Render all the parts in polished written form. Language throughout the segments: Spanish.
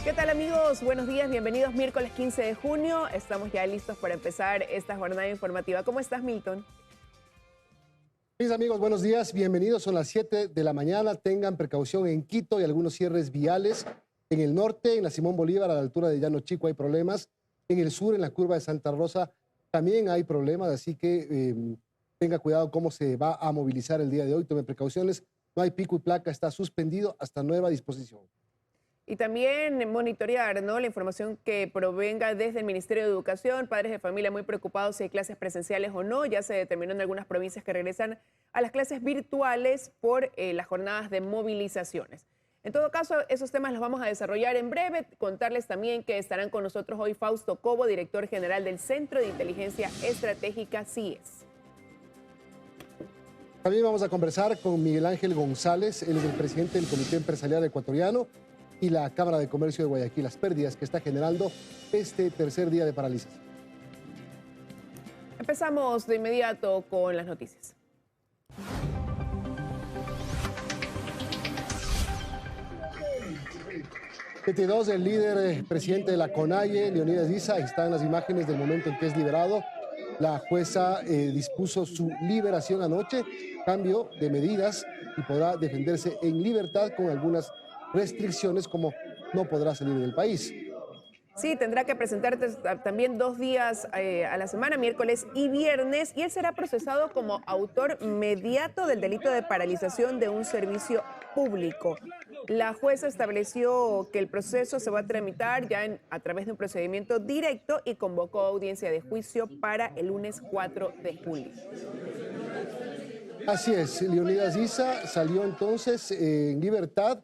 ¿Qué tal amigos? Buenos días, bienvenidos miércoles 15 de junio. Estamos ya listos para empezar esta jornada informativa. ¿Cómo estás, Milton? Mis amigos, buenos días, bienvenidos. Son las 7 de la mañana. Tengan precaución en Quito y algunos cierres viales. En el norte, en la Simón Bolívar, a la altura de Llano Chico hay problemas. En el sur, en la curva de Santa Rosa, también hay problemas, así que tenga cuidado cómo se va a movilizar el día de hoy. Tome precauciones. No hay pico y placa, está suspendido hasta nueva disposición. Y también monitorear, ¿no?, la información que provenga desde el Ministerio de Educación. Padres de familia muy preocupados si hay clases presenciales o no. Ya se determinó en algunas provincias que regresan a las clases virtuales por las jornadas de movilizaciones. En todo caso, esos temas los vamos a desarrollar en breve. Contarles también que estarán con nosotros hoy Fausto Cobo, director general del Centro de Inteligencia Estratégica CIES. También vamos a conversar con Miguel Ángel González, él es el presidente del Comité Empresarial Ecuatoriano y la Cámara de Comercio de Guayaquil, las pérdidas que está generando este tercer día de paralización. Empezamos de inmediato con las noticias. El líder presidente de la CONAIE, Leonidas Issa, está en las imágenes del momento en que es liberado. La jueza dispuso su liberación anoche, cambio de medidas y podrá defenderse en libertad con algunas restricciones como no podrá salir del país. Sí, tendrá que presentarte también 2 días a la semana, miércoles y viernes, y él será procesado como autor mediato del delito de paralización de un servicio público. La jueza estableció que el proceso se va a tramitar ya a través de un procedimiento directo y convocó audiencia de juicio para el lunes 4 de julio. Así es, Leonidas Issa salió entonces en libertad.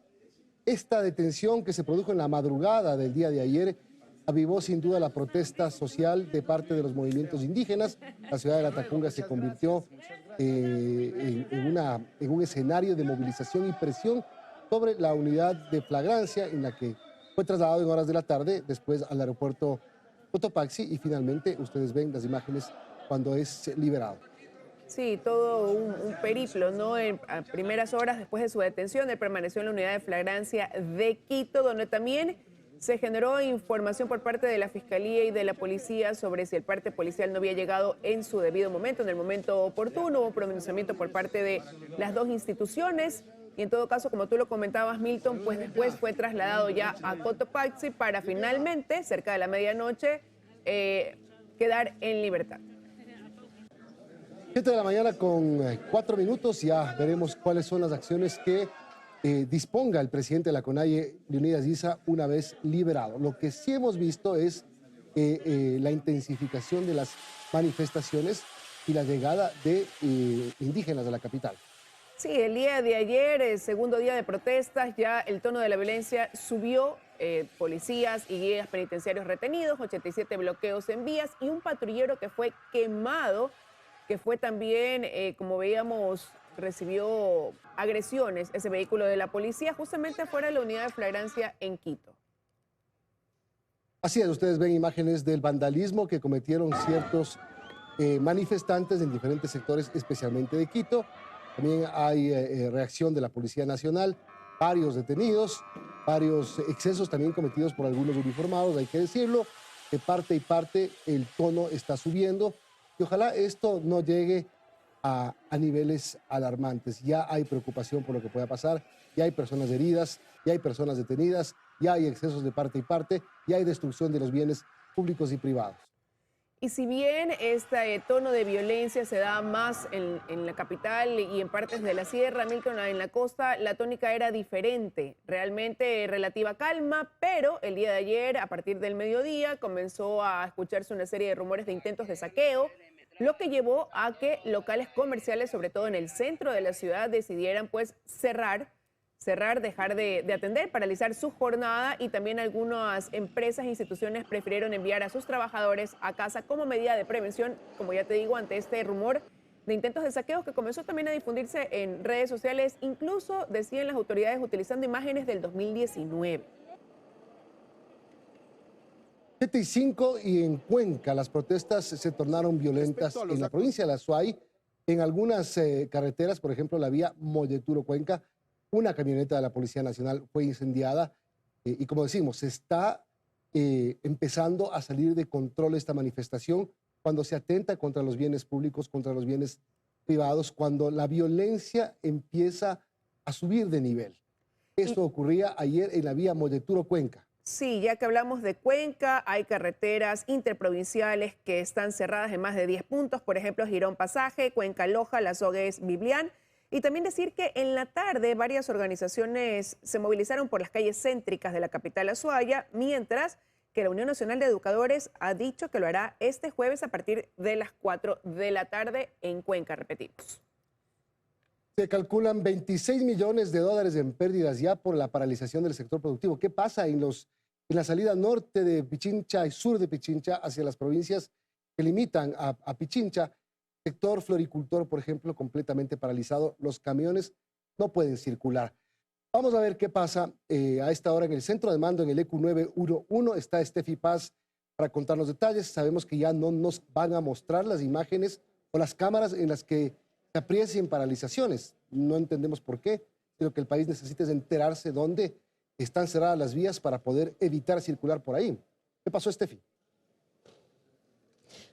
Esta detención que se produjo en la madrugada del día de ayer avivó sin duda la protesta social de parte de los movimientos indígenas. La ciudad de La Tacunga se convirtió en un escenario de movilización y presión sobre la unidad de flagrancia en la que fue trasladado en horas de la tarde después al aeropuerto Cotopaxi y finalmente ustedes ven las imágenes cuando es liberado. Sí, todo un periplo, ¿no? A primeras horas después de su detención, él permaneció en la unidad de flagrancia de Quito, donde también se generó información por parte de la Fiscalía y de la Policía sobre si el parte policial no había llegado en su debido momento, en el momento oportuno. Hubo un pronunciamiento por parte de las dos instituciones y en todo caso, como tú lo comentabas, Milton, pues después fue trasladado ya a Cotopaxi para finalmente, cerca de la medianoche, quedar en libertad. 7 de la mañana con 4 minutos, ya veremos cuáles son las acciones que disponga el presidente de la CONAIE, Leonidas Issa, una vez liberado. Lo que sí hemos visto es la intensificación de las manifestaciones y la llegada de indígenas a la capital. Sí, el día de ayer, segundo día de protestas, ya el tono de la violencia subió. Policías y guías penitenciarios retenidos, 87 bloqueos en vías y un patrullero que fue quemado, que fue también, como veíamos, recibió agresiones, ese vehículo de la policía, justamente fuera de la unidad de flagrancia en Quito. Así es, ustedes ven imágenes del vandalismo que cometieron ciertos manifestantes en diferentes sectores, especialmente de Quito. También hay reacción de la Policía Nacional, varios detenidos, varios excesos también cometidos por algunos uniformados, hay que decirlo. De parte y parte el tono está subiendo. Y ojalá esto no llegue a niveles alarmantes. Ya hay preocupación por lo que pueda pasar, ya hay personas heridas, ya hay personas detenidas, ya hay excesos de parte y parte, ya hay destrucción de los bienes públicos y privados. Y si bien este tono de violencia se da más en la capital y en partes de la sierra, Milton, en la costa, la tónica era diferente. Realmente relativa calma, pero el día de ayer, a partir del mediodía, comenzó a escucharse una serie de rumores de intentos de saqueo, lo que llevó a que locales comerciales, sobre todo en el centro de la ciudad, decidieran pues cerrar, dejar de atender, paralizar su jornada, y también algunas empresas e instituciones prefirieron enviar a sus trabajadores a casa como medida de prevención, como ya te digo, ante este rumor de intentos de saqueo que comenzó también a difundirse en redes sociales, incluso decían las autoridades utilizando imágenes del 2019. 7:05 y en Cuenca las protestas se tornaron violentas en la provincia de la Azuay. En algunas carreteras, por ejemplo la vía Molleturo-Cuenca, una camioneta de la Policía Nacional fue incendiada y como decimos, se está empezando a salir de control esta manifestación cuando se atenta contra los bienes públicos, contra los bienes privados, cuando la violencia empieza a subir de nivel. Esto ocurría ayer en la vía Molleturo-Cuenca. Sí, ya que hablamos de Cuenca, hay carreteras interprovinciales que están cerradas en más de 10 puntos, por ejemplo, Girón Pasaje, Cuenca Loja, Las Hogues, Biblián. Y también decir que en la tarde varias organizaciones se movilizaron por las calles céntricas de la capital Azuaya, mientras que la Unión Nacional de Educadores ha dicho que lo hará este jueves a partir de las 4 de la tarde en Cuenca, repetimos. Se calculan 26 millones de dólares en pérdidas ya por la paralización del sector productivo. ¿Qué pasa en la salida norte de Pichincha y sur de Pichincha hacia las provincias que limitan a Pichincha? Sector floricultor, por ejemplo, completamente paralizado. Los camiones no pueden circular. Vamos a ver qué pasa a esta hora en el centro de mando, en el EQ 911. Está Steffi Paz para contar los detalles. Sabemos que ya no nos van a mostrar las imágenes o las cámaras en las que se aprecien paralizaciones. No entendemos por qué. Lo que el país necesita es enterarse dónde están cerradas las vías para poder evitar circular por ahí. ¿Qué pasó, Steffi?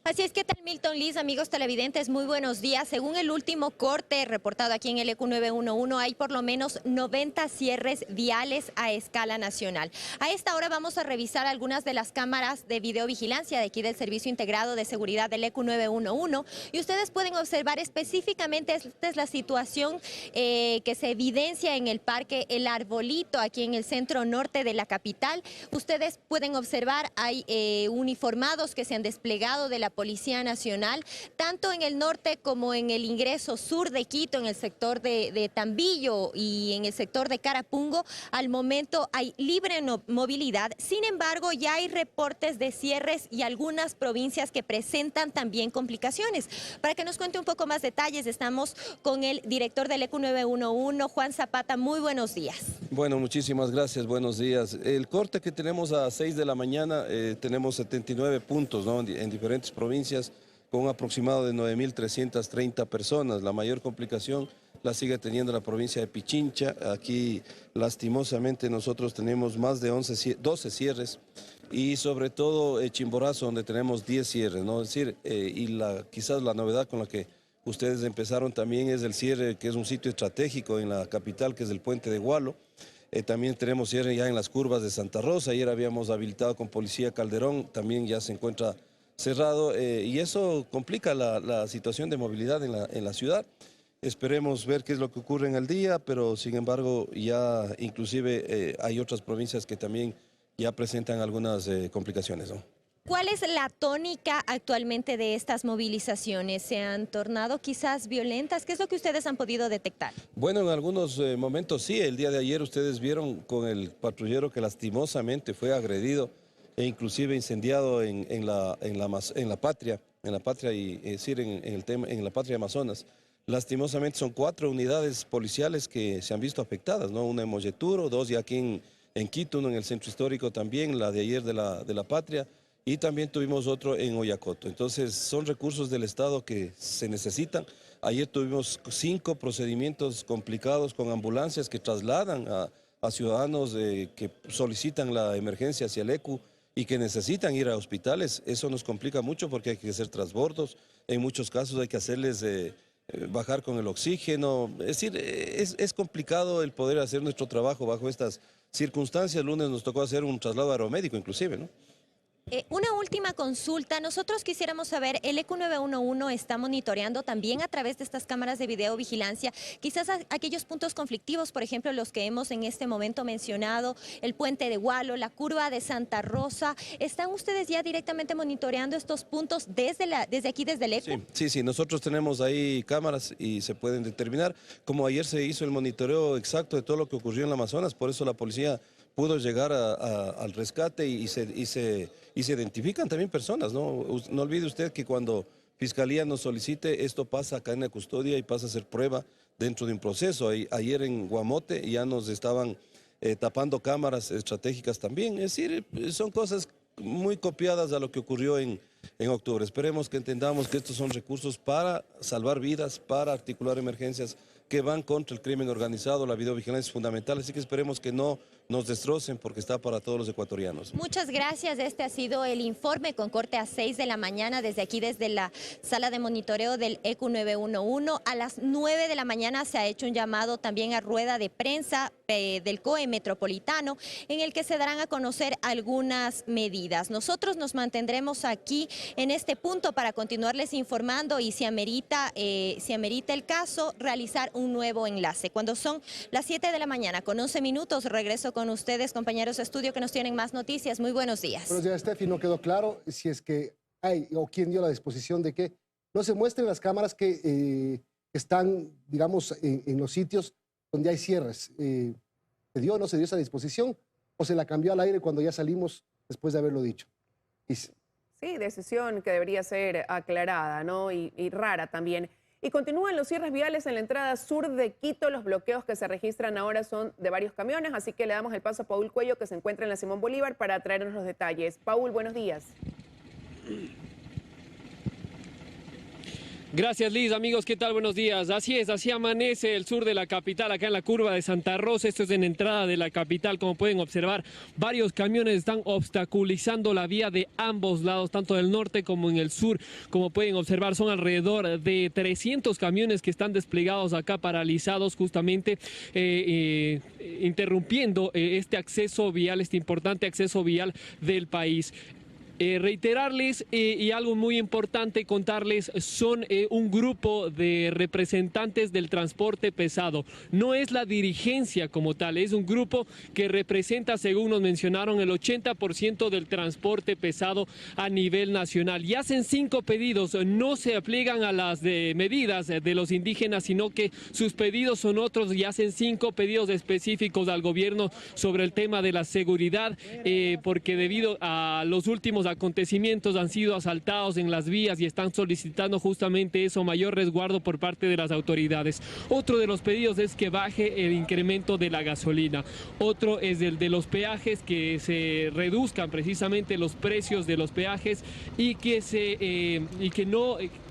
Así es, ¿qué tal, Milton, Liz, amigos televidentes? Muy buenos días. Según el último corte reportado aquí en el EQ 911, hay por lo menos 90 cierres viales a escala nacional. A esta hora vamos a revisar algunas de las cámaras de videovigilancia de aquí del Servicio Integrado de Seguridad del EQ 911 y ustedes pueden observar específicamente, esta es la situación que se evidencia en el Parque El Arbolito, aquí en el centro norte de la capital. Ustedes pueden observar, hay uniformados que se han desplegado de la Policía Nacional, tanto en el norte como en el ingreso sur de Quito, en el sector de Tambillo y en el sector de Carapungo. Al momento hay libre movilidad, sin embargo ya hay reportes de cierres y algunas provincias que presentan también complicaciones. Para que nos cuente un poco más detalles, estamos con el director del EQ 911, Juan Zapata. Muy buenos días. Bueno, muchísimas gracias, buenos días. El corte que tenemos a 6 de la mañana, tenemos 79 puntos, ¿no?, en diferentes provincias, con un aproximado de 9.330 personas. La mayor complicación la sigue teniendo la provincia de Pichincha. Aquí, lastimosamente, nosotros tenemos más de 12 cierres y sobre todo Chimborazo, donde tenemos 10 cierres, ¿no? Es decir, quizás la novedad con la que ustedes empezaron también es el cierre, que es un sitio estratégico en la capital, que es el puente de Gualo. También tenemos cierre ya en las curvas de Santa Rosa. Ayer habíamos habilitado con Policía Calderón, también ya se encuentra cerrado, y eso complica la situación de movilidad en la ciudad. Esperemos ver qué es lo que ocurre en el día, pero sin embargo ya inclusive hay otras provincias que también ya presentan algunas complicaciones, ¿no? ¿Cuál es la tónica actualmente de estas movilizaciones? ¿Se han tornado quizás violentas? ¿Qué es lo que ustedes han podido detectar? Bueno, en algunos momentos sí. El día de ayer ustedes vieron con el patrullero que lastimosamente fue agredido e inclusive incendiado en la patria y es decir, en la patria Amazonas. Lastimosamente son 4 unidades policiales que se han visto afectadas, ¿no? Una en Molleturo, 2 ya aquí en Quito, uno en el centro histórico también, la de ayer de la patria, y también tuvimos otro en Oyacoto. Entonces son recursos del Estado que se necesitan. Ayer tuvimos 5 procedimientos complicados con ambulancias que trasladan a ciudadanos que solicitan la emergencia hacia el EQ y que necesitan ir a hospitales. Eso nos complica mucho porque hay que hacer transbordos. En muchos casos hay que hacerles bajar con el oxígeno. Es decir, es complicado el poder hacer nuestro trabajo bajo estas circunstancias. El lunes nos tocó hacer un traslado aeromédico inclusive, ¿no? Una última consulta. Nosotros quisiéramos saber, el EQ 911 está monitoreando también a través de estas cámaras de videovigilancia, quizás aquellos puntos conflictivos, por ejemplo, los que hemos en este momento mencionado, el puente de Gualo, la curva de Santa Rosa. ¿Están ustedes ya directamente monitoreando estos puntos desde aquí, desde el EQ? Sí, nosotros tenemos ahí cámaras y se pueden determinar. Como ayer se hizo el monitoreo exacto de todo lo que ocurrió en el Amazonas, por eso la policía pudo llegar al rescate y se identifican también personas, ¿no? No olvide usted que cuando Fiscalía nos solicite, esto pasa a cadena de custodia y pasa a ser prueba dentro de un proceso. Ayer en Guamote ya nos estaban tapando cámaras estratégicas también. Es decir, son cosas muy copiadas a lo que ocurrió en octubre. Esperemos que entendamos que estos son recursos para salvar vidas, para articular emergencias que van contra el crimen organizado. La videovigilancia es fundamental, así que esperemos que no nos destrocen, porque está para todos los ecuatorianos. Muchas gracias. Este ha sido el informe con corte a 6 de la mañana desde aquí, desde la sala de monitoreo del ECU 911. A las 9 de la mañana se ha hecho un llamado también a rueda de prensa del COE Metropolitano, en el que se darán a conocer algunas medidas. Nosotros nos mantendremos aquí en este punto para continuarles informando y si amerita el caso, realizar un nuevo enlace. Cuando son las 7 de la mañana con 11 minutos, regreso con ustedes, compañeros de estudio, que nos tienen más noticias. Muy buenos días. Buenos días, Steffi. No quedó claro si es que hay o quién dio la disposición de que no se muestren las cámaras que están, digamos, en los sitios donde hay cierres. ¿Se dio o no se dio esa disposición? ¿O se la cambió al aire cuando ya salimos después de haberlo dicho? Sí, decisión que debería ser aclarada, ¿no? Y rara también. Y continúan los cierres viales en la entrada sur de Quito. Los bloqueos que se registran ahora son de varios camiones, así que le damos el paso a Paul Cuello, que se encuentra en la Simón Bolívar, para traernos los detalles. Paul, buenos días. Gracias, Liz. Amigos, ¿qué tal? Buenos días. Así es, así amanece el sur de la capital, acá en la curva de Santa Rosa. Esto es en entrada de la capital. Como pueden observar, varios camiones están obstaculizando la vía de ambos lados, tanto del norte como en el sur. Como pueden observar, son alrededor de 300 camiones que están desplegados acá, paralizados, justamente interrumpiendo este acceso vial, este importante acceso vial del país. Reiterarles y algo muy importante contarles, son un grupo de representantes del transporte pesado. No es la dirigencia como tal, es un grupo que representa, según nos mencionaron, el 80% del transporte pesado a nivel nacional. Y hacen 5 pedidos, no se aplican a las medidas de los indígenas, sino que sus pedidos son otros, y hacen 5 pedidos específicos al gobierno sobre el tema de la seguridad, porque debido a los últimos acontecimientos han sido asaltados en las vías y están solicitando justamente eso, mayor resguardo por parte de las autoridades. Otro de los pedidos es que baje el incremento de la gasolina. Otro es el de los peajes, que se reduzcan precisamente los precios de los peajes y que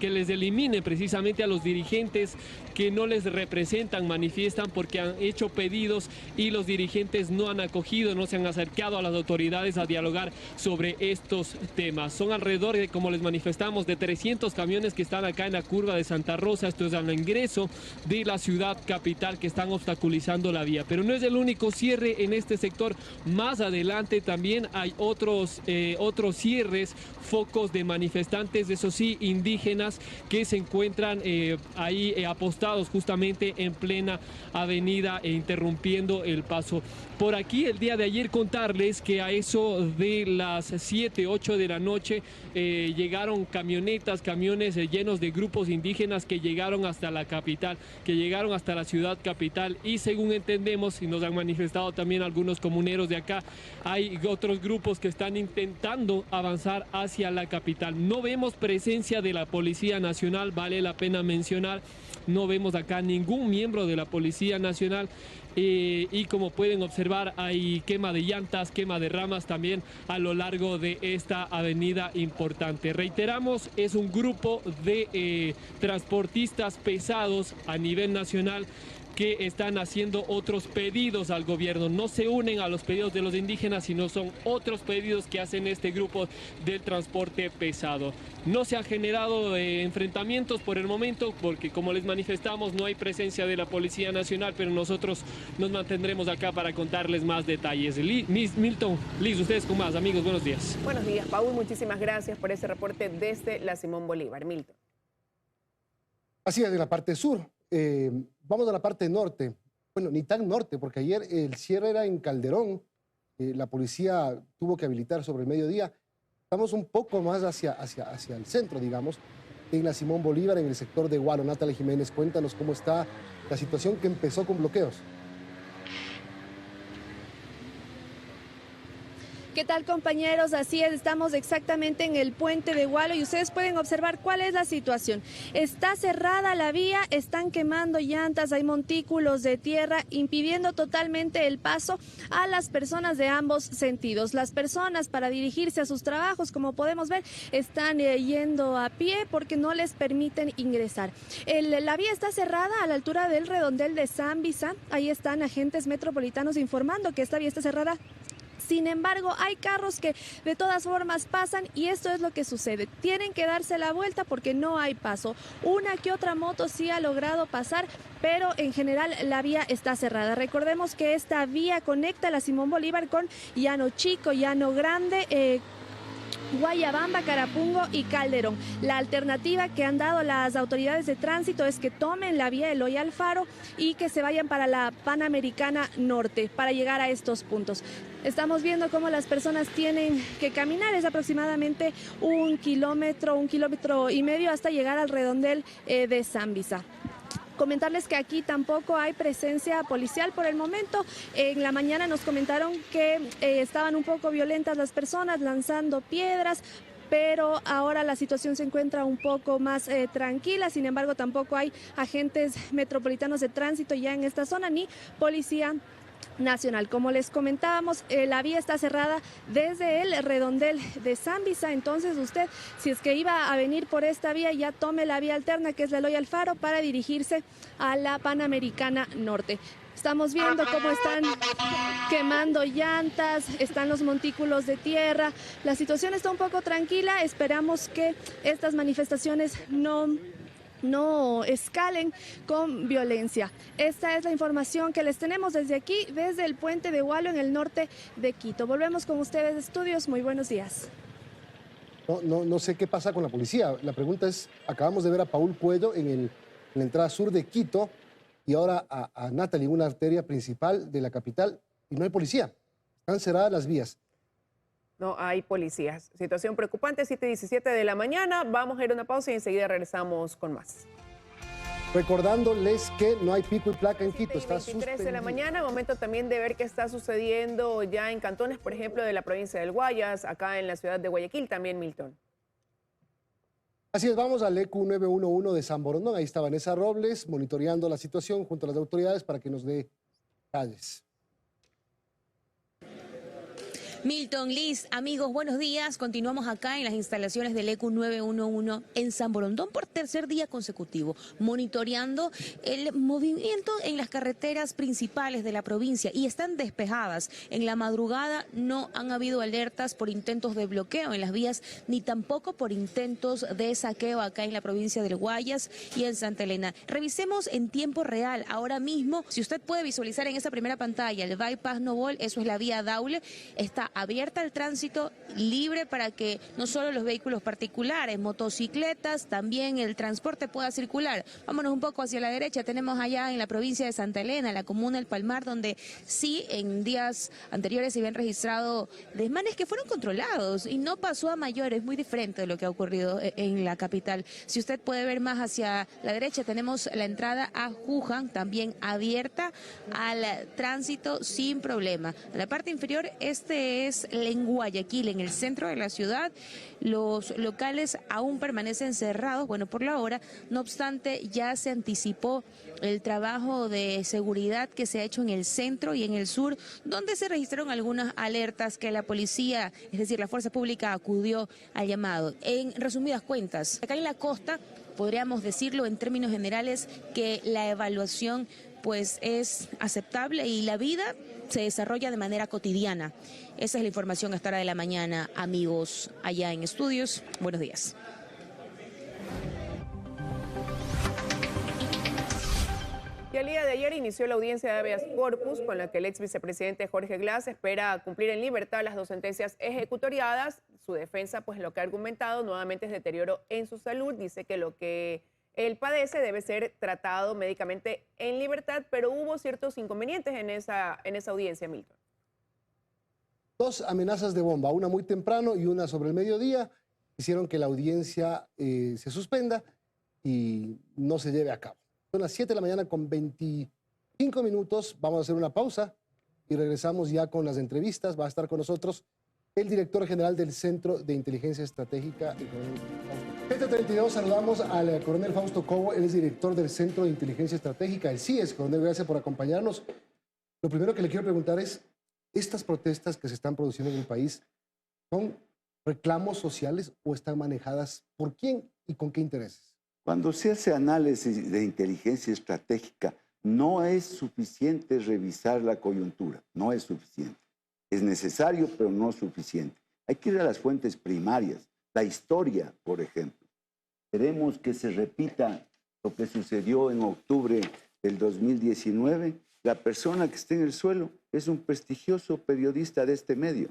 les elimine precisamente a los dirigentes que no les representan, manifiestan, porque han hecho pedidos y los dirigentes no han acogido, no se han acercado a las autoridades a dialogar sobre estos temas. Son alrededor de, como les manifestamos, de 300 camiones que están acá en la curva de Santa Rosa. Esto es al ingreso de la ciudad capital, que están obstaculizando la vía. Pero no es el único cierre en este sector. Más adelante también hay otros cierres, focos de manifestantes, eso sí, indígenas, que se encuentran ahí apostados justamente en plena avenida e interrumpiendo el paso. Por aquí, el día de ayer, contarles que a eso de las 7, 8 de la noche llegaron camiones llenos de grupos indígenas que llegaron hasta la capital, que llegaron hasta la ciudad capital, y según entendemos, y nos han manifestado también algunos comuneros de acá, hay otros grupos que están intentando avanzar hacia la capital. No vemos presencia de la Policía Nacional, vale la pena mencionar. No vemos acá ningún miembro de la Policía Nacional. Y como pueden observar, hay quema de llantas, quema de ramas también a lo largo de esta avenida importante. Reiteramos, es un grupo de transportistas pesados a nivel nacional que están haciendo otros pedidos al gobierno. No se unen a los pedidos de los indígenas, sino son otros pedidos que hacen este grupo del transporte pesado. No se han generado enfrentamientos por el momento, porque como les manifestamos, no hay presencia de la Policía Nacional, pero nosotros nos mantendremos acá para contarles más detalles. Milton, Liz, ustedes con más. Amigos, buenos días. Buenos días, Paul. Muchísimas gracias por ese reporte desde la Simón Bolívar. Milton. Así es, de la parte sur. Vamos a la parte norte. Bueno, ni tan norte, porque ayer el cierre era en Calderón. La policía tuvo que habilitar sobre el mediodía. Estamos un poco más hacia el centro, digamos, en la Simón Bolívar, en el sector de Gualo. Natalia Jiménez, cuéntanos cómo está la situación que empezó con bloqueos. ¿Qué tal, compañeros? Así es, estamos exactamente en el puente de Gualo y ustedes pueden observar cuál es la situación. Está cerrada la vía, están quemando llantas, hay montículos de tierra impidiendo totalmente el paso a las personas de ambos sentidos. Las personas, para dirigirse a sus trabajos, como podemos ver, están yendo a pie porque no les permiten ingresar. La vía está cerrada a la altura del redondel de Zambisa. Ahí están agentes metropolitanos informando que esta vía está cerrada. Sin embargo, hay carros que de todas formas pasan y esto es lo que sucede. Tienen que darse la vuelta porque no hay paso. Una que otra moto sí ha logrado pasar, pero en general la vía está cerrada. Recordemos que esta vía conecta la Simón Bolívar con Llano Chico, Llano Grande, Guayabamba, Carapungo y Calderón. La alternativa que han dado las autoridades de tránsito es que tomen la vía Eloy Alfaro y que se vayan para la Panamericana Norte para llegar a estos puntos. Estamos viendo cómo las personas tienen que caminar, es aproximadamente 1 kilómetro, 1,5 kilómetros hasta llegar al redondel de Zambisa. Comentarles que aquí tampoco hay presencia policial por el momento. En la mañana nos comentaron que estaban un poco violentas las personas lanzando piedras, pero ahora la situación se encuentra un poco más tranquila. Sin embargo, tampoco hay agentes metropolitanos de tránsito ya en esta zona ni policía nacional. Como les comentábamos, la vía está cerrada desde el redondel de Zambisa, entonces usted, si es que iba a venir por esta vía, ya tome la vía alterna, que es la Eloy Alfaro, para dirigirse a la Panamericana Norte. Estamos viendo cómo están quemando llantas, están los montículos de tierra. La situación está un poco tranquila, esperamos que estas manifestaciones no escalen con violencia. Esta es la información que les tenemos desde aquí, desde el puente de Gualo en el norte de Quito. Volvemos con ustedes, estudios. Muy buenos días. No sé qué pasa con la policía. La pregunta es, acabamos de ver a Paul Cuello en la entrada sur de Quito y ahora a Natalie, una arteria principal de la capital, y no hay policía. Están cerradas las vías. No hay policías. Situación preocupante, 7:17 de la mañana. Vamos a ir a una pausa y enseguida regresamos con más. Recordándoles que no hay pico y placa en Quito. 7:23 de la mañana, momento también de ver qué está sucediendo ya en cantones, por ejemplo, de la provincia del Guayas, acá en la ciudad de Guayaquil, también Milton. Así es, vamos al EQ 911 de San Borondón. Ahí está Vanessa Robles monitoreando la situación junto a las autoridades para que nos dé detalles. Milton, Liz, amigos, buenos días. Continuamos acá en las instalaciones del EQ 911 en San Borondón por tercer día consecutivo, monitoreando el movimiento en las carreteras principales de la provincia y están despejadas. En la madrugada no han habido alertas por intentos de bloqueo en las vías, ni tampoco por intentos de saqueo acá en la provincia del Guayas y en Santa Elena. Revisemos en tiempo real, ahora mismo, si usted puede visualizar en esa primera pantalla, el bypass Novol, eso es la vía Daule, está abierta al tránsito libre para que no solo los vehículos particulares, motocicletas, también el transporte pueda circular. Vámonos un poco hacia la derecha, tenemos allá en la provincia de Santa Elena, la comuna del Palmar, donde sí en días anteriores se habían registrado desmanes que fueron controlados y no pasó a mayores, muy diferente de lo que ha ocurrido en la capital. Si usted puede ver más hacia la derecha, tenemos la entrada a Juján, también abierta al tránsito sin problema. En la parte inferior, este es en Guayaquil, en el centro de la ciudad. Los locales aún permanecen cerrados, bueno, por la hora. No obstante, ya se anticipó el trabajo de seguridad que se ha hecho en el centro y en el sur, donde se registraron algunas alertas que la policía, es decir, la fuerza pública acudió al llamado. En resumidas cuentas, acá en la costa, podríamos decirlo en términos generales, que la evaluación pues es aceptable y la vida se desarrolla de manera cotidiana. Esa es la información a esta hora de la mañana, amigos, allá en estudios. Buenos días. Y el día de ayer inició la audiencia de habeas corpus con la que el ex vicepresidente Jorge Glass espera cumplir en libertad las dos sentencias ejecutoriadas. Su defensa, pues lo que ha argumentado nuevamente es deterioro en su salud. Dice que lo que él padece debe ser tratado médicamente en libertad, pero hubo ciertos inconvenientes en esa audiencia, Milton. Dos amenazas de bomba, una muy temprano y una sobre el mediodía, hicieron que la audiencia se suspenda y no se lleve a cabo. Son las 7 de la mañana con 25 minutos, vamos a hacer una pausa y regresamos ya con las entrevistas. Va a estar con nosotros el director general del Centro de Inteligencia Estratégica, el coronel Fausto. 7:32, saludamos al coronel Fausto Cobo, él es director del Centro de Inteligencia Estratégica, el CIES. Coronel, gracias por acompañarnos. Lo primero que le quiero preguntar es, ¿estas protestas que se están produciendo en el país son reclamos sociales o están manejadas por quién y con qué intereses? Cuando se hace análisis de inteligencia estratégica, no es suficiente revisar la coyuntura, no es suficiente. Es necesario, pero no suficiente. Hay que ir a las fuentes primarias, la historia, por ejemplo. Queremos que se repita lo que sucedió en octubre del 2019. La persona que está en el suelo es un prestigioso periodista de este medio.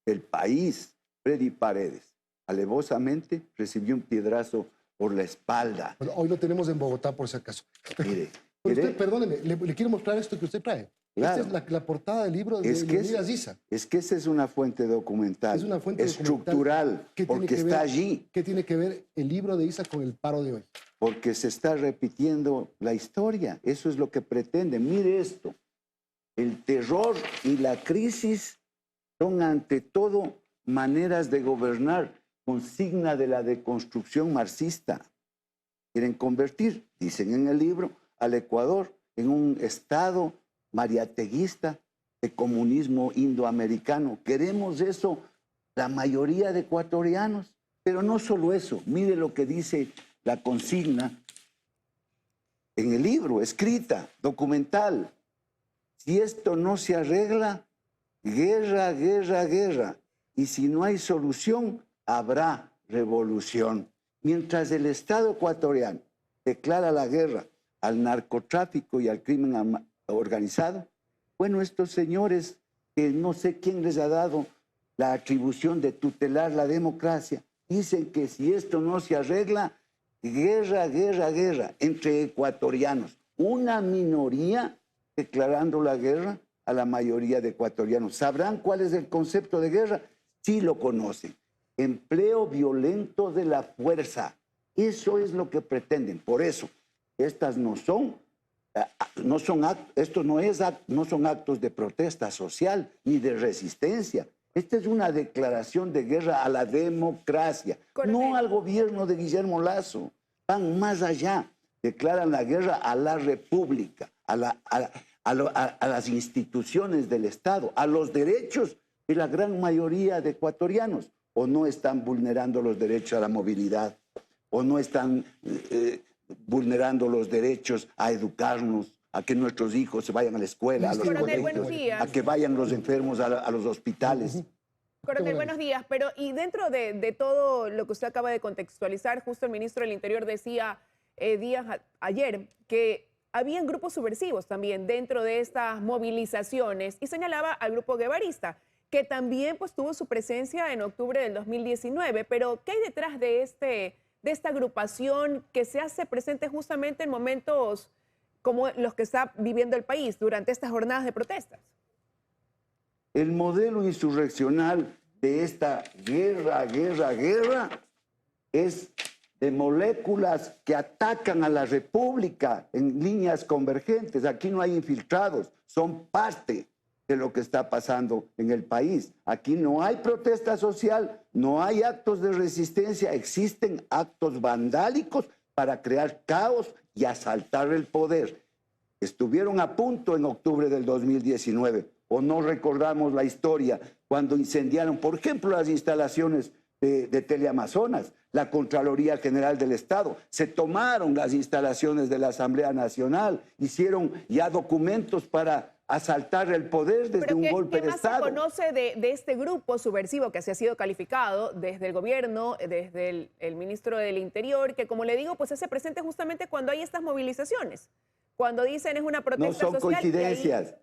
El País, Freddy Paredes, alevosamente recibió un piedrazo por la espalda. Bueno, hoy lo tenemos en Bogotá, por si acaso. Mire, Pero usted, perdóneme, le quiero mostrar esto que usted trae. Claro. Esta es la portada del libro de Leonidas Issa. Es que esa es una fuente documental. Es una fuente estructural, porque está allí. ¿Qué tiene que ver el libro de Issa con el paro de hoy? Porque se está repitiendo la historia. Eso es lo que pretende. Mire esto. El terror y la crisis son ante todo maneras de gobernar, consigna de la deconstrucción marxista. Quieren convertir, dicen en el libro, al Ecuador en un estado mariateguista de comunismo indoamericano. Queremos eso la mayoría de ecuatorianos, pero no solo eso. Mire lo que dice la consigna en el libro, escrita, documental. Si esto no se arregla, guerra, guerra, guerra. Y si no hay solución, habrá revolución. Mientras el Estado ecuatoriano declara la guerra al narcotráfico y al crimen organizado, bueno, estos señores que no sé quién les ha dado la atribución de tutelar la democracia, dicen que si esto no se arregla, guerra, guerra, guerra entre ecuatorianos. Una minoría declarando la guerra a la mayoría de ecuatorianos. ¿Sabrán cuál es el concepto de guerra? Sí lo conocen. Empleo violento de la fuerza. Eso es lo que pretenden. Por eso, estas no son actos de protesta social ni de resistencia. Esta es una declaración de guerra a la democracia, no al gobierno de Guillermo Lasso. Van más allá. Declaran la guerra a la república, a las instituciones del Estado, a los derechos de la gran mayoría de ecuatorianos. O no están vulnerando los derechos a la movilidad, o no están vulnerando los derechos a educarnos, a que nuestros hijos se vayan a la escuela, a los colegios, a que vayan los enfermos a los hospitales. Coronel, buenos días. Pero y dentro de todo lo que usted acaba de contextualizar, justo el ministro del Interior decía ayer que habían grupos subversivos también dentro de estas movilizaciones y señalaba al grupo guevarista, que también pues tuvo su presencia en octubre del 2019. Pero ¿qué hay detrás de esta agrupación que se hace presente justamente en momentos como los que está viviendo el país durante estas jornadas de protestas? El modelo insurreccional de esta guerra, guerra, guerra es de moléculas que atacan a la República en líneas convergentes. Aquí no hay infiltrados, son parte de lo que está pasando en el país. Aquí no hay protesta social, no hay actos de resistencia, existen actos vandálicos para crear caos y asaltar el poder. Estuvieron a punto en octubre del 2019, o no recordamos la historia, cuando incendiaron, por ejemplo, las instalaciones de Teleamazonas, la Contraloría General del Estado, se tomaron las instalaciones de la Asamblea Nacional, hicieron ya documentos para asaltar el poder desde un golpe de Estado. ¿Qué más se conoce de este grupo subversivo que se ha sido calificado desde el gobierno, desde el ministro del Interior, que como le digo, pues se hace presente justamente cuando hay estas movilizaciones? Cuando dicen es una protesta social. No son coincidencias.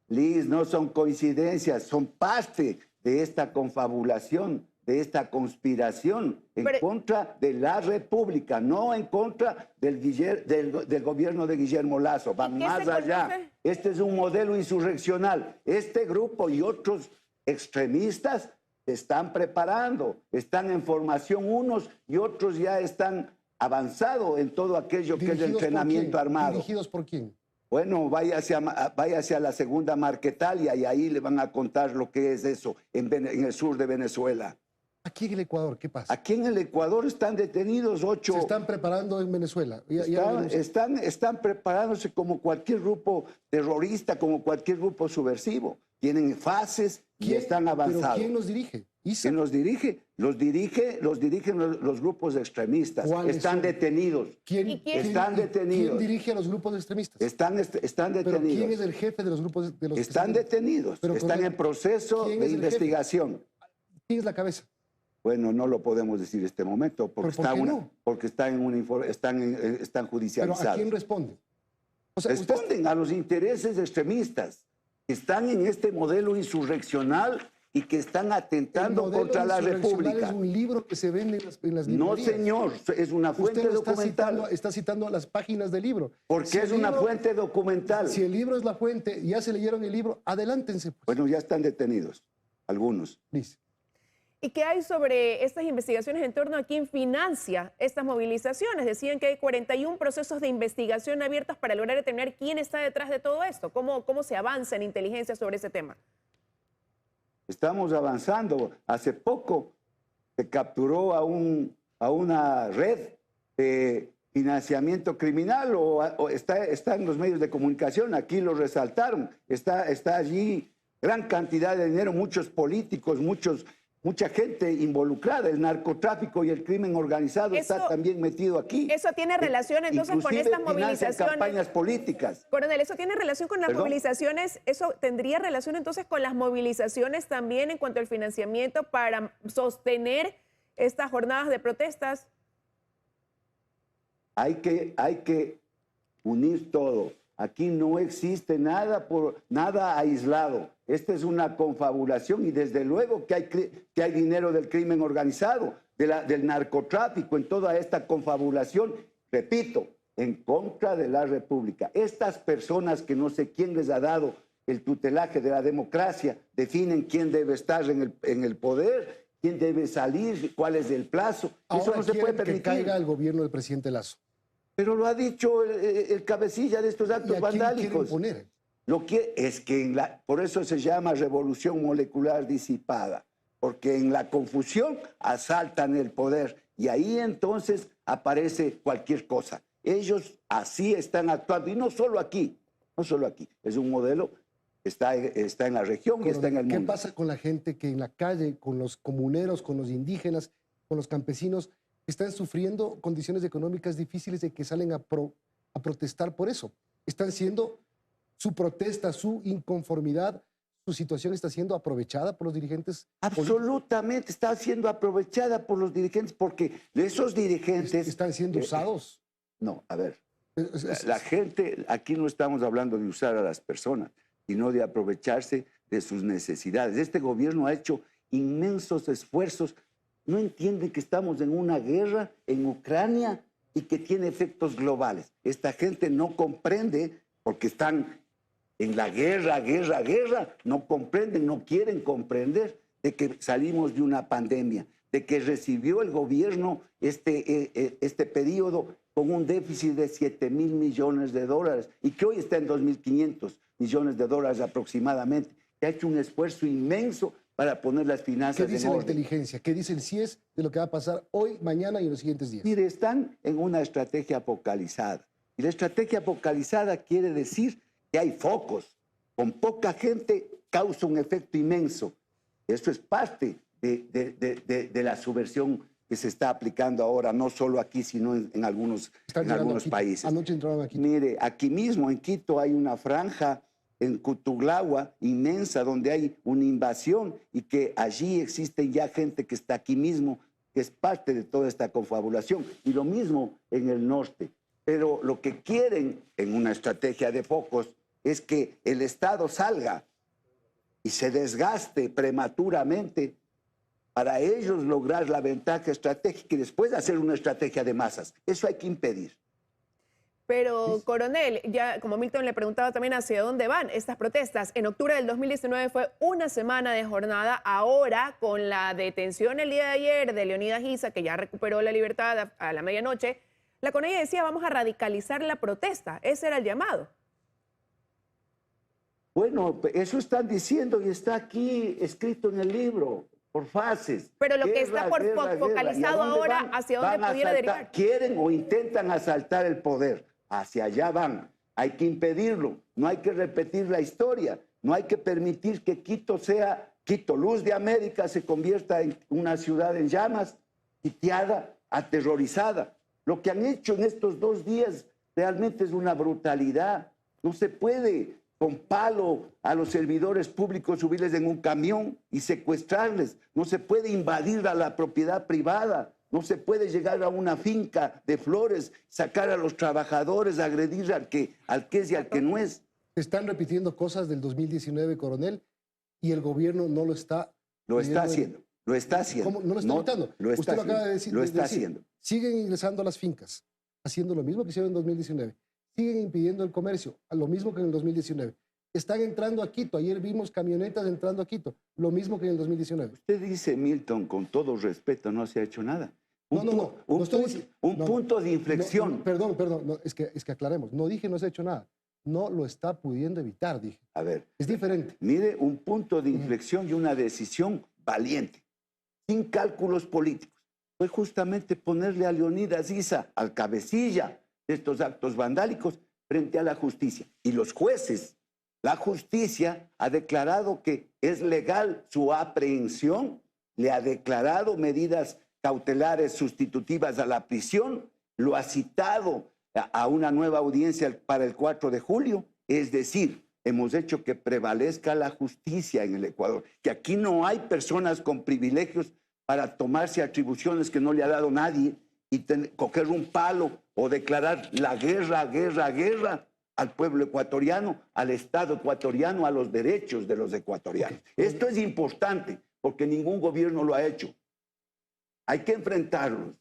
Liz, no son coincidencias, son parte de esta confabulación, de esta conspiración en contra de la República, no en contra del gobierno de Guillermo Lasso. Van más allá. Este es un modelo insurreccional. Este grupo y otros extremistas se están preparando, están en formación unos y otros ya están avanzados en todo aquello que es el entrenamiento armado. ¿Dirigidos por quién? Bueno, váyase a la segunda Marquetalia y ahí le van a contar lo que es eso en el sur de Venezuela. Aquí en el Ecuador, ¿qué pasa? Aquí en el Ecuador están detenidos 8. Se están preparando en Venezuela. Están preparándose como cualquier grupo terrorista, como cualquier grupo subversivo. Tienen fases y están avanzados. ¿Pero quién los dirige? ¿Quién los dirige? Los dirigen los grupos extremistas. Están detenidos. Están detenidos. ¿Quién dirige a los grupos extremistas? Están detenidos. ¿Pero quién es el jefe de los grupos de los Están detenidos. Están en proceso de investigación. ¿Quién es la cabeza? Bueno, no lo podemos decir en este momento porque están judicializados. ¿Pero a quién responden? O sea, responden a los intereses extremistas que están en este modelo insurreccional y que están atentando contra la República. Es un libro que se vende en las librerías. No, señor, es una fuente documental. Está citando a las páginas del libro. Porque es una fuente documental. Si el libro es la fuente, ya se leyeron el libro, adelántense. Pues. Bueno, ya están detenidos, algunos. Listo. ¿Y qué hay sobre estas investigaciones en torno a quién financia estas movilizaciones? Decían que hay 41 procesos de investigación abiertos para lograr determinar quién está detrás de todo esto. ¿Cómo se avanza en inteligencia sobre ese tema? Estamos avanzando. Hace poco se capturó a una red de financiamiento criminal o está en los medios de comunicación. Aquí lo resaltaron. Está allí gran cantidad de dinero, muchos políticos, mucha gente involucrada. El narcotráfico y el crimen organizado está también metido aquí. ¿Eso tiene relación entonces con estas movilizaciones? Campañas políticas. Coronel, ¿eso tiene relación con las movilizaciones? ¿Eso tendría relación entonces con las movilizaciones también en cuanto al financiamiento para sostener estas jornadas de protestas? Hay que unir todo. Aquí no existe nada aislado. Esta es una confabulación y desde luego que hay dinero del crimen organizado, del narcotráfico en toda esta confabulación, repito, en contra de la República. Estas personas que no sé quién les ha dado el tutelaje de la democracia definen quién debe estar en el poder, quién debe salir, cuál es el plazo. Ahora eso no se puede permitir. Que caiga el gobierno del presidente Lasso. Pero lo ha dicho el cabecilla de estos actos vandálicos. Poner? Lo que es que por eso se llama revolución molecular disipada, porque en la confusión asaltan el poder y ahí entonces aparece cualquier cosa. Ellos así están actuando y no solo aquí, es un modelo que está en la región y está en el mundo. ¿Qué pasa con la gente que en la calle, con los comuneros, con los indígenas, con los campesinos, están sufriendo condiciones económicas difíciles y que salen a protestar por eso? Están siendo, su protesta, su inconformidad, su situación está siendo aprovechada por los dirigentes. Absolutamente está siendo aprovechada por los dirigentes porque esos dirigentes... ¿Están siendo usados? No, a ver, la gente, aquí no estamos hablando de usar a las personas, sino de aprovecharse de sus necesidades. Este gobierno ha hecho inmensos esfuerzos. No entienden que estamos en una guerra en Ucrania y que tiene efectos globales. Esta gente no comprende, porque están en la guerra, no comprenden, no quieren comprender de que salimos de una pandemia, de que recibió el gobierno este periodo con un déficit de 7.000 millones de dólares y que hoy está en 2.500 millones de dólares aproximadamente, que ha hecho un esfuerzo inmenso para poner las finanzas en orden. ¿Qué dice la inteligencia? ¿Qué dice el CIES de lo que va a pasar hoy, mañana y en los siguientes días? Mire, están en una estrategia focalizada. Y la estrategia focalizada quiere decir que hay focos. Con poca gente causa un efecto inmenso. Eso es parte de la subversión que se está aplicando ahora, no solo aquí, sino en algunos países. Anoche entraron aquí. Mire, aquí mismo en Quito hay una franja en Cutuglagua, inmensa, donde hay una invasión y que allí existen ya gente que está aquí mismo, que es parte de toda esta confabulación. Y lo mismo en el norte. Pero lo que quieren en una estrategia de focos es que el Estado salga y se desgaste prematuramente para ellos lograr la ventaja estratégica y después hacer una estrategia de masas. Eso hay que impedir. Pero, coronel, ya como Milton le preguntaba también hacia dónde van estas protestas. En octubre del 2019 fue una semana de jornada. Ahora, con la detención el día de ayer de Leonidas Giza, que ya recuperó la libertad a la medianoche, la CONAIE decía, vamos a radicalizar la protesta. Ese era el llamado. Bueno, eso están diciendo y está aquí escrito en el libro, por fases. Pero lo que está focalizado ¿Y a dónde ahora, van? ¿hacia dónde Van a pudiera asaltar, derivar? quieren o intentan asaltar el poder. Hacia allá van. Hay que impedirlo. No hay que repetir la historia. No hay que permitir que Quito sea, Quito, luz de América, se convierta en una ciudad en llamas, sitiada, aterrorizada. Lo que han hecho en estos 2 días realmente es una brutalidad. No se puede con palo a los servidores públicos subirles en un camión y secuestrarles. No se puede invadir a la propiedad privada. No se puede llegar a una finca de flores, sacar a los trabajadores, agredir al que es y al que no es. Están repitiendo cosas del 2019, coronel, y el gobierno no lo está... Lo está haciendo, lo está haciendo. ¿Cómo? ¿No lo está evitando? Lo está Usted lo acaba haciendo, de decir. lo está haciendo. Siguen ingresando a las fincas, haciendo lo mismo que hicieron en 2019. Siguen impidiendo el comercio, a lo mismo que en el 2019. Están entrando a Quito. Ayer vimos camionetas entrando a Quito, lo mismo que en el 2019. Usted dice, Milton, con todo respeto, no se ha hecho nada. Un punto de inflexión. Perdón, es que aclaremos. No dije no se ha hecho nada. No lo está pudiendo evitar, dije. A ver. Es diferente. Mire, un punto de inflexión y una decisión valiente, sin cálculos políticos. Fue justamente ponerle a Leonidas Issa, al cabecilla de estos actos vandálicos, frente a la justicia. Y los jueces, la justicia ha declarado que es legal su aprehensión, le ha declarado medidas cautelares sustitutivas a la prisión, lo ha citado a una nueva audiencia para el 4 de julio. Es decir, hemos hecho que prevalezca la justicia en el Ecuador, que aquí no hay personas con privilegios para tomarse atribuciones que no le ha dado nadie y coger un palo o declarar la guerra al pueblo ecuatoriano, al Estado ecuatoriano, a los derechos de los ecuatorianos. Esto es importante porque ningún gobierno lo ha hecho. Hay que enfrentarlos.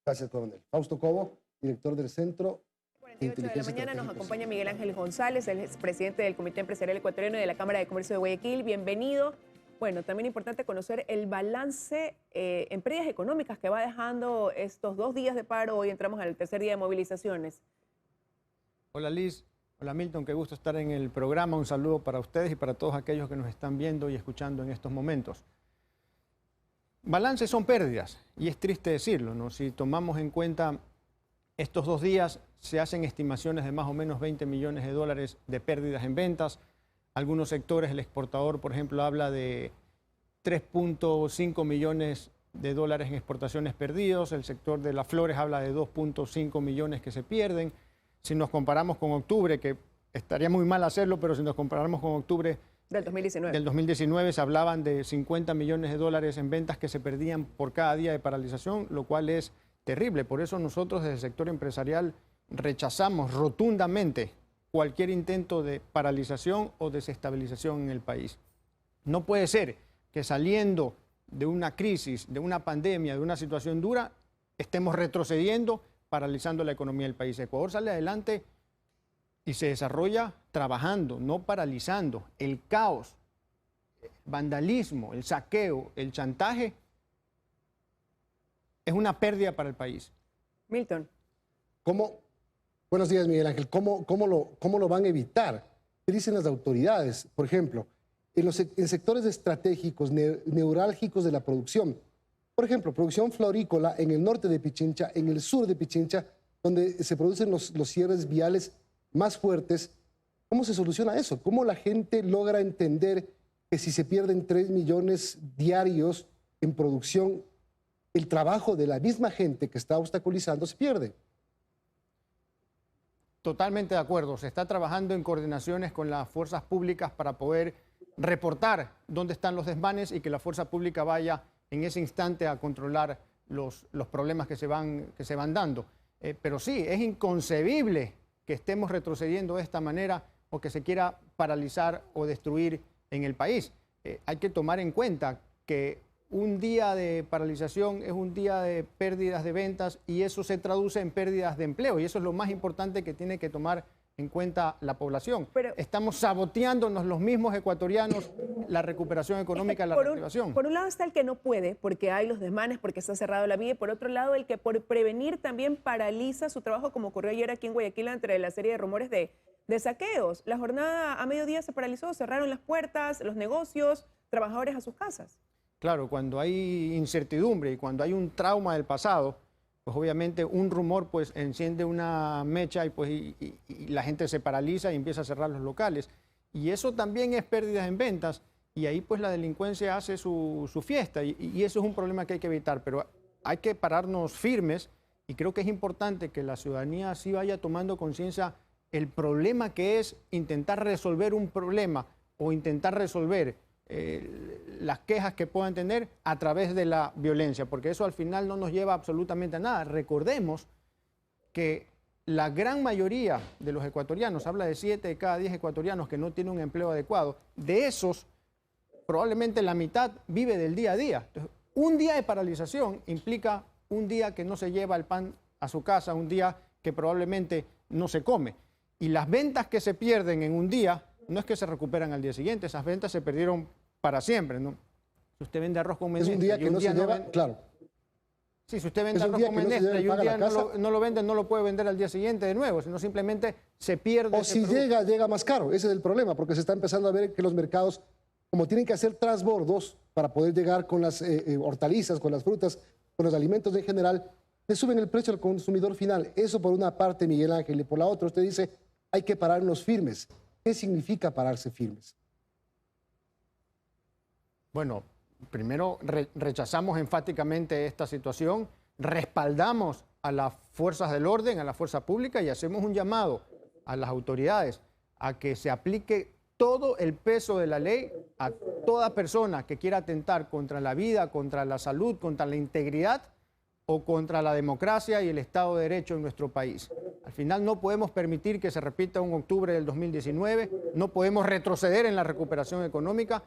Gracias, coronel. Fausto Cobo, director del Centro 48 de la mañana nos acompaña Miguel Ángel González, el presidente del Comité Empresarial Ecuatoriano y de la Cámara de Comercio de Guayaquil. Bienvenido. Bueno, también importante conocer el balance en pérdidas económicas que va dejando estos 2 días de paro. Hoy entramos al tercer día de movilizaciones. Hola Liz, hola Milton, qué gusto estar en el programa. Un saludo para ustedes y para todos aquellos que nos están viendo y escuchando en estos momentos. Balances son pérdidas y es triste decirlo, ¿no? Si tomamos en cuenta estos 2 días, se hacen estimaciones de más o menos 20 millones de dólares de pérdidas en ventas. Algunos sectores, el exportador, por ejemplo, habla de 3.5 millones de dólares en exportaciones perdidos. El sector de las flores habla de 2.5 millones que se pierden. Si nos comparamos con octubre, que estaría muy mal hacerlo, pero si nos comparamos con octubre del 2019 se hablaban de 50 millones de dólares en ventas que se perdían por cada día de paralización, lo cual es terrible. Por eso nosotros desde el sector empresarial rechazamos rotundamente cualquier intento de paralización o desestabilización en el país. No puede ser que saliendo de una crisis, de una pandemia, de una situación dura, estemos retrocediendo, paralizando la economía del país. Ecuador sale adelante y se desarrolla trabajando, no paralizando. El caos, el vandalismo, el saqueo, el chantaje es una pérdida para el país. Milton. Buenos días, Miguel Ángel. ¿Cómo lo van a evitar? ¿Qué dicen las autoridades? Por ejemplo, en sectores estratégicos, neurálgicos de la producción. Por ejemplo, producción florícola en el norte de Pichincha, en el sur de Pichincha, donde se producen los cierres viales más fuertes. ¿Cómo se soluciona eso? ¿Cómo la gente logra entender que si se pierden 3 millones diarios en producción, el trabajo de la misma gente que está obstaculizando se pierde? Totalmente de acuerdo. Se está trabajando en coordinaciones con las fuerzas públicas para poder reportar dónde están los desmanes y que la fuerza pública vaya en ese instante a controlar los problemas que se van dando. Pero sí, es inconcebible que estemos retrocediendo de esta manera o que se quiera paralizar o destruir en el país. Hay que tomar en cuenta que un día de paralización es un día de pérdidas de ventas y eso se traduce en pérdidas de empleo y eso es lo más importante que tiene que tomar en cuenta la población. Pero estamos saboteándonos los mismos ecuatorianos la recuperación económica, la reactivación. Por un lado está el que no puede, porque hay los desmanes, porque está cerrado la vía, y por otro lado el que por prevenir también paraliza su trabajo, como ocurrió ayer aquí en Guayaquil entre la serie de rumores de saqueos. La jornada a mediodía se paralizó, cerraron las puertas, los negocios, trabajadores a sus casas. Claro, cuando hay incertidumbre y cuando hay un trauma del pasado, pues obviamente un rumor pues enciende una mecha y la gente se paraliza y empieza a cerrar los locales. Y eso también es pérdidas en ventas y ahí pues la delincuencia hace su fiesta y eso es un problema que hay que evitar, pero hay que pararnos firmes y creo que es importante que la ciudadanía sí vaya tomando conciencia el problema que es intentar resolver un problema o intentar resolver las quejas que puedan tener a través de la violencia, porque eso al final no nos lleva absolutamente a nada. Recordemos que la gran mayoría de los ecuatorianos, habla de 7 de cada 10 ecuatorianos que no tienen un empleo adecuado, de esos probablemente la mitad vive del día a día. Entonces, un día de paralización implica un día que no se lleva el pan a su casa, un día que probablemente no se come. Y las ventas que se pierden en un día no es que se recuperan al día siguiente, esas ventas se perdieron para siempre, ¿no? Si usted vende arroz con menestra... Es un día que no se lleva, claro. Sí, si usted vende arroz con menestra y un día no lo vende, no lo puede vender al día siguiente de nuevo, sino simplemente se pierde. O si llega más caro, ese es el problema, porque se está empezando a ver que los mercados, como tienen que hacer transbordos para poder llegar con las hortalizas, con las frutas, con los alimentos en general, le suben el precio al consumidor final. Eso por una parte, Miguel Ángel, y por la otra usted dice, hay que pararnos firmes. ¿Qué significa pararse firmes? Bueno, primero rechazamos enfáticamente esta situación, respaldamos a las fuerzas del orden, a la fuerza pública y hacemos un llamado a las autoridades a que se aplique todo el peso de la ley a toda persona que quiera atentar contra la vida, contra la salud, contra la integridad o contra la democracia y el Estado de Derecho en nuestro país. Al final no podemos permitir que se repita un octubre del 2019, no podemos retroceder en la recuperación económica.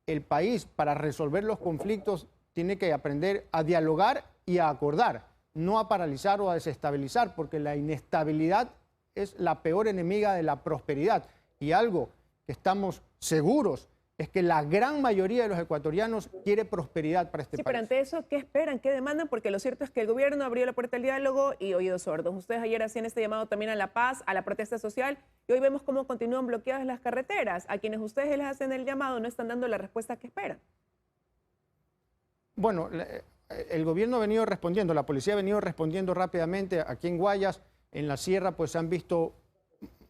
El país, para resolver los conflictos, tiene que aprender a dialogar y a acordar, no a paralizar o a desestabilizar, porque la inestabilidad es la peor enemiga de la prosperidad. Y algo que estamos seguros es que la gran mayoría de los ecuatorianos quiere prosperidad para este país. Sí, pero ante eso, ¿qué esperan? ¿Qué demandan? Porque lo cierto es que el gobierno abrió la puerta al diálogo y oídos sordos. Ustedes ayer hacían este llamado también a la paz, a la protesta social, y hoy vemos cómo continúan bloqueadas las carreteras. A quienes ustedes les hacen el llamado no están dando la respuesta que esperan. Bueno, el gobierno ha venido respondiendo, la policía ha venido respondiendo rápidamente. Aquí en Guayas, en la sierra, pues se han visto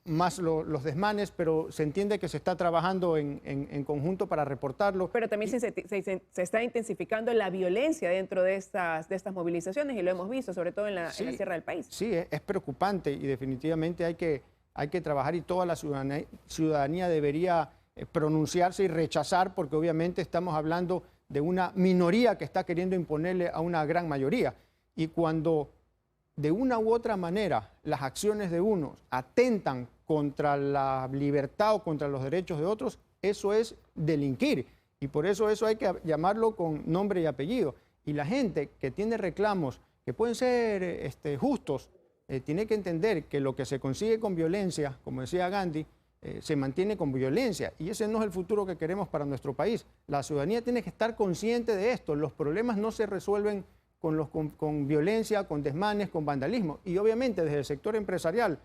más los desmanes, pero se entiende que se está trabajando en conjunto para reportarlo. Pero también se está intensificando la violencia dentro de estas movilizaciones y lo hemos visto, sobre todo en la sierra del país. Sí, es preocupante y definitivamente hay que trabajar y toda la ciudadanía debería pronunciarse y rechazar, porque obviamente estamos hablando de una minoría que está queriendo imponerle a una gran mayoría. Y cuando de una u otra manera las acciones de unos atentan contra la libertad o contra los derechos de otros, eso es delinquir. Y por eso hay que llamarlo con nombre y apellido. Y la gente que tiene reclamos que pueden ser justos, tiene que entender que lo que se consigue con violencia, como decía Gandhi, se mantiene con violencia. Y ese no es el futuro que queremos para nuestro país. La ciudadanía tiene que estar consciente de esto. Los problemas no se resuelven con violencia, con desmanes, con vandalismo. Y obviamente desde el sector empresarial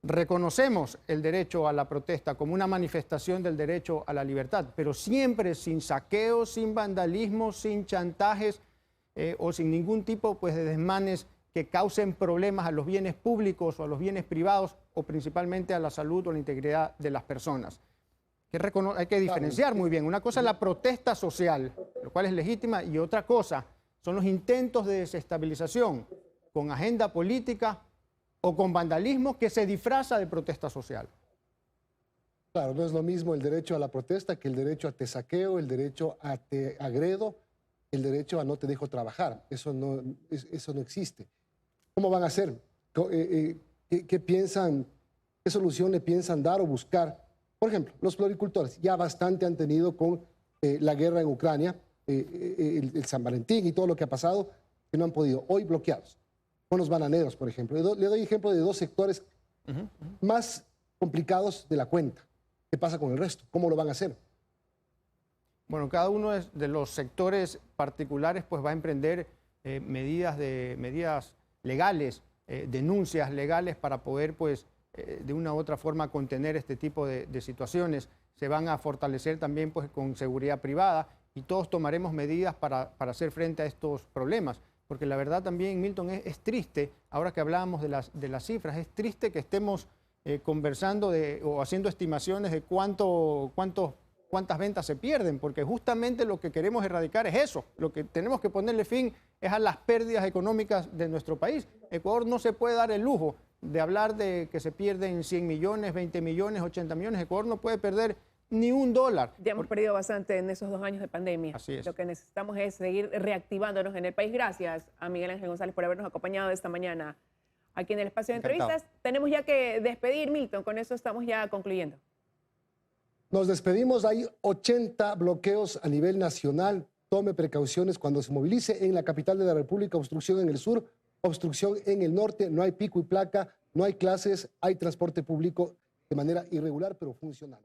reconocemos el derecho a la protesta como una manifestación del derecho a la libertad, pero siempre sin saqueos, sin vandalismo, sin chantajes o sin ningún tipo pues, de desmanes que causen problemas a los bienes públicos o a los bienes privados o principalmente a la salud o la integridad de las personas. Hay que diferenciar muy bien. Una cosa es la protesta social, lo cual es legítima, y otra cosa son los intentos de desestabilización con agenda política o con vandalismo que se disfraza de protesta social. Claro, no es lo mismo el derecho a la protesta que el derecho a te saqueo, el derecho a te agredo, el derecho a no te dejo trabajar. Eso no existe. ¿Cómo van a hacer? ¿Qué piensan, qué solución le piensan dar o buscar? Por ejemplo, los floricultores ya bastante han tenido con la guerra en Ucrania, el San Valentín y todo lo que ha pasado, que no han podido. Hoy bloqueados. Con los bananeros, por ejemplo. Le doy ejemplo de dos sectores más complicados de la cuenta. ¿Qué pasa con el resto? ¿Cómo lo van a hacer? Bueno, cada uno de los sectores particulares pues va a emprender medidas legales, denuncias legales para poder pues de una u otra forma contener este tipo de situaciones. Se van a fortalecer también pues con seguridad privada y todos tomaremos medidas para hacer frente a estos problemas. Porque la verdad también, Milton, es triste, ahora que hablábamos de las cifras, es triste que estemos conversando o haciendo estimaciones de cuántas ventas se pierden, porque justamente lo que queremos erradicar es eso. Lo que tenemos que ponerle fin es a las pérdidas económicas de nuestro país. Ecuador no se puede dar el lujo de hablar de que se pierden 100 millones, 20 millones, 80 millones. Ecuador no puede perder ni $1. Ya hemos perdido bastante en esos 2 años de pandemia. Así es. Lo que necesitamos es seguir reactivándonos en el país. Gracias a Miguel Ángel González por habernos acompañado esta mañana aquí en el espacio de entrevistas. Tenemos ya que despedir, Milton. Con eso estamos ya concluyendo. Nos despedimos. Hay 80 bloqueos a nivel nacional. Tome precauciones cuando se movilice en la capital de la República. Obstrucción en el sur, obstrucción en el norte. No hay pico y placa, no hay clases, hay transporte público de manera irregular pero funcional.